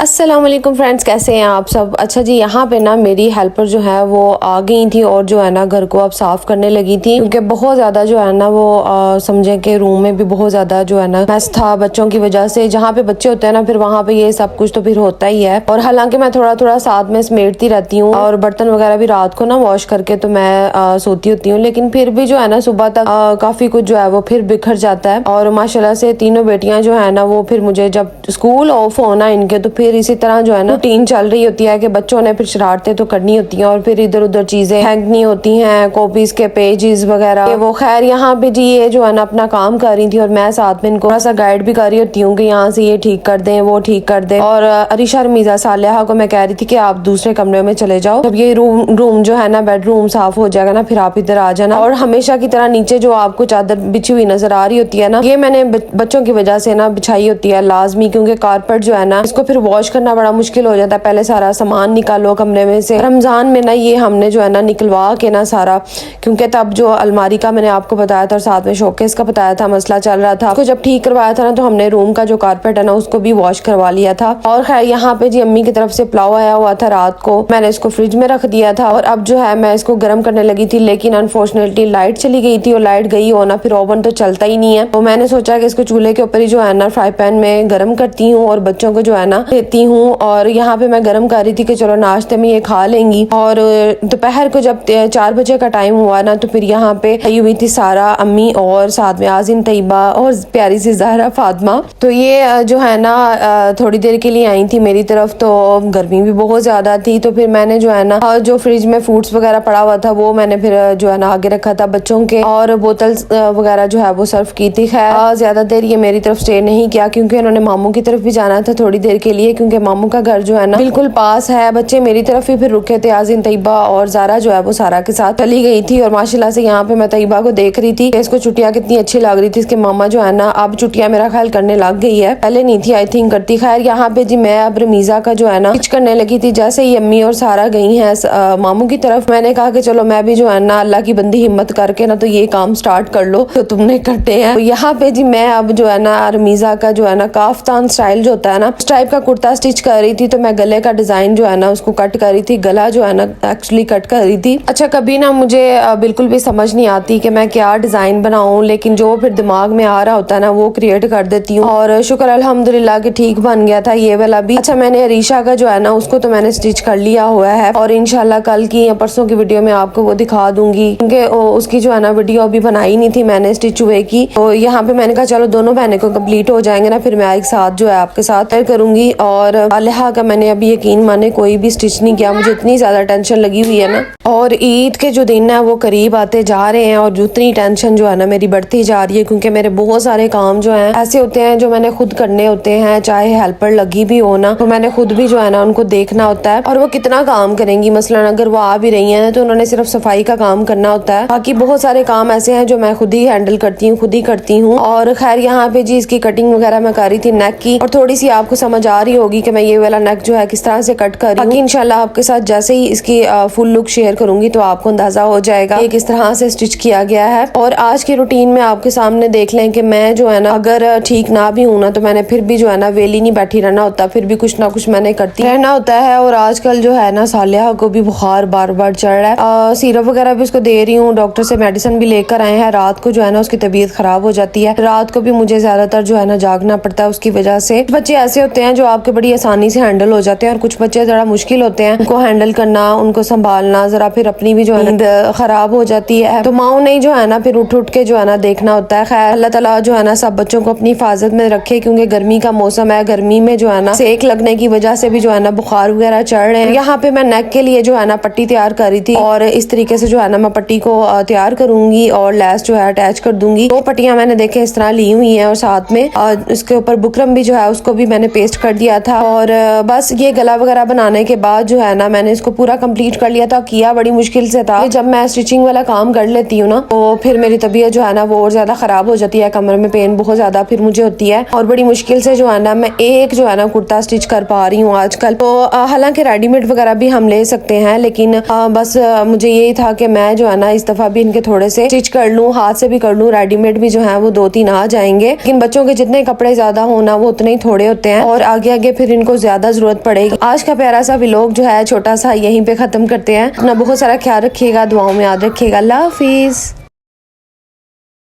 अस्सलाम वालेकुम फ्रेंड्स, कैसे हैं आप सब। अच्छा जी, यहाँ पे ना मेरी हेल्पर जो है वो आ गई थी और जो है ना घर को अब साफ करने लगी थी, क्योंकि बहुत ज़्यादा जो है ना वो समझे कि रूम में भी बहुत ज़्यादा जो है ना मैस था बच्चों की वजह से। जहाँ पे बच्चे होते हैं ना फिर वहाँ पे ये सब कुछ तो फिर होता ही है। और हालांकि मैं थोड़ा थोड़ा साथ में समेटती रहती हूँ और बर्तन वगैरह भी रात को ना वॉश करके तो मैं सोती होती हूँ, लेकिन फिर भी जो है ना सुबह तक काफ़ी कुछ जो है वो फिर बिखर जाता है। और माशाल्लाह से तीनों बेटियां जो है ना वो फिर मुझे जब स्कूल ऑफ होना इनके तो फिर इसी तरह जो है ना रूटीन चल रही होती है कि बच्चों ने फिर शरारतें तो करनी होती हैं और फिर इधर उधर चीजें फेंकनी होती हैं, कॉपीज के पेजेस वगैरह। वो खैर यहाँ पे जी ये जो है ना अपना काम कर रही थी और मैं साथ में इनको थोड़ा सा गाइड भी कर रही होती हूँ कि यहाँ से ये ठीक कर दें वो ठीक कर दें। और अरीशा रमीजा सालिहा को मैं कह रही थी कि आप दूसरे कमरे में चले जाओ, जब ये रूम जो है ना बेडरूम साफ हो जाएगा ना फिर आप इधर आ जाना। और हमेशा की तरह नीचे जो आपको चादर बिछी हुई नजर आ रही होती है ना, ये मैंने बच्चों की वजह से ना बिछाई होती है लाजमी, क्योंकि कारपेट जो है ना इसको फिर वॉश करना बड़ा मुश्किल हो जाता है। पहले सारा सामान निकालो कमरे में से। रमजान में ना ये हमने जो है ना निकलवा के ना सारा, क्योंकि तब जो अलमारी का मैंने आपको बताया था और साथ में शोकेस का बताया था मसला चल रहा था, उसको जब ठीक करवाया था ना तो हमने रूम का जो कारपेट है ना उसको भी वॉश करवा लिया था। और खैर यहाँ पे जी अम्मी की तरफ से पुलाव आया हुआ था रात को, मैंने इसको फ्रिज में रख दिया था और अब जो है मैं इसको गर्म करने लगी थी, लेकिन अनफॉर्चुनेटली लाइट चली गई थी और लाइट गई हो ना फिर ओवन तो चलता ही नहीं है। तो मैंने सोचा कि इसको चूल्हे के ऊपर ही जो है ना फ्राई पैन में गर्म करती हूँ और बच्चों को जो है ना देती हूँ। और यहाँ पे मैं गर्म कर रही थी कि चलो नाश्ते में ये खा लेंगी। और दोपहर को जब 4 बजे का टाइम हुआ ना तो फिर यहाँ पे आई हुई थी सारा अम्मी और साथ में आजिन तैयबा और प्यारी सी ज़हरा फातिमा। तो ये जो है ना थोड़ी देर के लिए आई थी मेरी तरफ, तो गर्मी भी बहुत ज्यादा थी तो फिर मैंने जो है ना जो फ्रिज में फ्रूट्स वगैरह पड़ा हुआ था वो मैंने फिर जो है ना आगे रखा था बच्चों के, और बोतल वगैरह जो है वो सर्व की थी। खैर ज्यादा देर ये मेरी तरफ स्टे नहीं किया क्योंकि उन्होंने मामू की तरफ भी जाना था थोड़ी देर के लिए, क्योंकि मामू का घर जो है ना बिल्कुल पास है। बच्चे मेरी तरफ ही फिर रुके थे। आजिन तैयबा और ज़ारा जो है वो सारा के साथ चली गई थी और माशाल्लाह से यहाँ पे मैं तैयबा को देख रही थी, इसको छुट्टियाँ कितनी अच्छी लग रही थी। इसके मामा जो है ना अब छुट्टियाँ मेरा ख्याल करने लग गई है, पहले नहीं थी आई थिंक करती। खैर यहाँ पे जी मैं अब रमीजा का जो है ना कुछ करने लगी थी। जैसे ही अम्मी और सारा गई है मामू की तरफ, मैंने कहा कि चलो मैं भी जो है ना अल्लाह की बंदी हिम्मत करके ना तो ये काम स्टार्ट कर लो तो तुमने करते हैं। तो यहाँ पे जी मैं अब जो है ना रमीजा का जो है ना काफ्तान स्टाइल जो होता है ना उस टाइप का कुर्ता स्टिच कर रही थी। तो मैं गले का डिजाइन जो है ना उसको कट कर रही थी, गला जो है ना एक्चुअली कट कर रही थी। अच्छा कभी ना मुझे बिल्कुल भी समझ नहीं आती कि मैं क्या डिजाइन बनाऊं, लेकिन जो फिर दिमाग में आ रहा होता है ना वो क्रिएट कर देती हूँ और शुक्र अल्हम्दुलिल्लाह कि ठीक बन गया था ये वाला भी। अच्छा मैंने अरीशा का जो है ना उसको तो मैंने स्टिच कर लिया हुआ है और इंशाल्लाह कल की या परसों की वीडियो में आपको वो दिखा दूंगी, क्योंकि उसकी जो है ना वीडियो अभी बनाई नहीं थी मैंने स्टिच हुए की। तो यहाँ पे मैंने कहा चलो दोनों बहने को कम्प्लीट हो जाएंगे ना फिर मैं एक साथ जो है आपके साथ शेयर करूंगी। और आलिहा का मैंने अभी यकीन माने कोई भी स्टिच नहीं किया, मुझे इतनी ज्यादा टेंशन लगी हुई है ना। और ईद के जो दिन है वो करीब आते जा रहे हैं और जितनी टेंशन जो है ना मेरी बढ़ती जा रही है, क्योंकि मेरे बहुत सारे काम जो हैं ऐसे होते हैं जो मैंने खुद करने होते हैं, चाहे हेल्पर लगी भी हो ना तो मैंने खुद भी जो है ना उनको देखना होता है। और वो कितना काम करेंगी, मसलन अगर वो आ भी रही हैं तो उन्होंने सिर्फ सफाई का काम करना होता है, बाकी बहुत सारे काम ऐसे हैं जो मैं खुद ही हैंडल करती हूँ, खुद ही करती हूँ। और खैर यहाँ पे जी इसकी कटिंग वगैरह मैं कर रही थी नेक की, और थोड़ी सी आपको समझ आ रही होगी कि मैं ये वाला नेक जो है किस तरह से कट कर रही हूँ। इंशाल्लाह आपके साथ जैसे ही इसकी फुल लुक शेयर करूंगी तो आपको अंदाजा हो जाएगा कि किस तरह से स्टिच किया गया है। और आज की रूटीन में आपके सामने देख लें कि मैं जो है ना अगर ठीक ना भी हूं ना तो मैंने फिर भी जो है ना वेली नहीं बैठी रहना होता, फिर भी कुछ ना कुछ मैंने करती रहना होता है। और आजकल जो है ना सालिहा को भी बुखार बार बार चढ़ रहा है, सिरप वगैरह भी उसको दे रही हूँ, डॉक्टर से मेडिसिन भी लेकर आए हैं। रात को जो है ना उसकी तबीयत खराब हो जाती है, रात को भी मुझे ज्यादातर जो है ना जागना पड़ता है उसकी वजह से। बच्चे ऐसे होते हैं जो आपके बड़ी आसानी से हैंडल हो जाते हैं और कुछ बच्चे जरा मुश्किल होते हैं, उनको हैंडल करना, उनको संभालना, जरा फिर अपनी भी जो है नींद खराब हो जाती है। तो माओ ने जो है ना फिर उठ उठ के जो है ना देखना होता है। खैर अल्लाह ताला जो है ना सब बच्चों को अपनी हिफाजत में रखे, क्योंकि गर्मी का मौसम है, गर्मी में जो है ना सेक लगने की वजह से भी जो है ना बुखार वगैरह चढ़ रहे हैं। यहाँ पे मैं नेक के लिए जो है ना पट्टी तैयार कर रही थी और इस तरीके से जो है ना मैं पट्टी को तैयार करूंगी और लैस जो है अटैच कर दूंगी। 2 पट्टियां मैंने देखे इस तरह ली हुई है और साथ में इसके ऊपर बुकरम भी जो है उसको भी मैंने पेस्ट कर दिया था। और बस ये गला वगैरह बनाने के बाद जो है ना मैंने इसको पूरा कंप्लीट कर लिया था। किया बड़ी मुश्किल से था, जब मैं स्टिचिंग वाला काम कर लेती हूँ ना तो फिर मेरी तबीयत जो है ना वो और ज्यादा खराब हो जाती है, कमर में पेन बहुत ज्यादा फिर मुझे होती है और बड़ी मुश्किल से जो है ना मैं एक जो है ना कुर्ता स्टिच कर पा रही हूँ आजकल। तो हालांकि रेडीमेड वगैरह भी हम ले सकते हैं, लेकिन बस मुझे यही था कि मैं जो है ना इस दफा भी इनके थोड़े से स्टिच कर लूँ, हाथ से भी कर लूँ। रेडीमेड भी जो है वो 2-3 आ जाएंगे, लेकिन बच्चों के जितने कपड़े ज्यादा होना वो उतने ही थोड़े होते हैं और आगे आगे कि फिर इनको ज्यादा जरूरत पड़ेगी। आज का प्यारा सा व्लॉग जो है छोटा सा यहीं पे खत्म करते हैं। अपना बहुत सारा ख्याल रखिएगा, दुआओं में याद रखिएगा। अल्लाह हाफिज।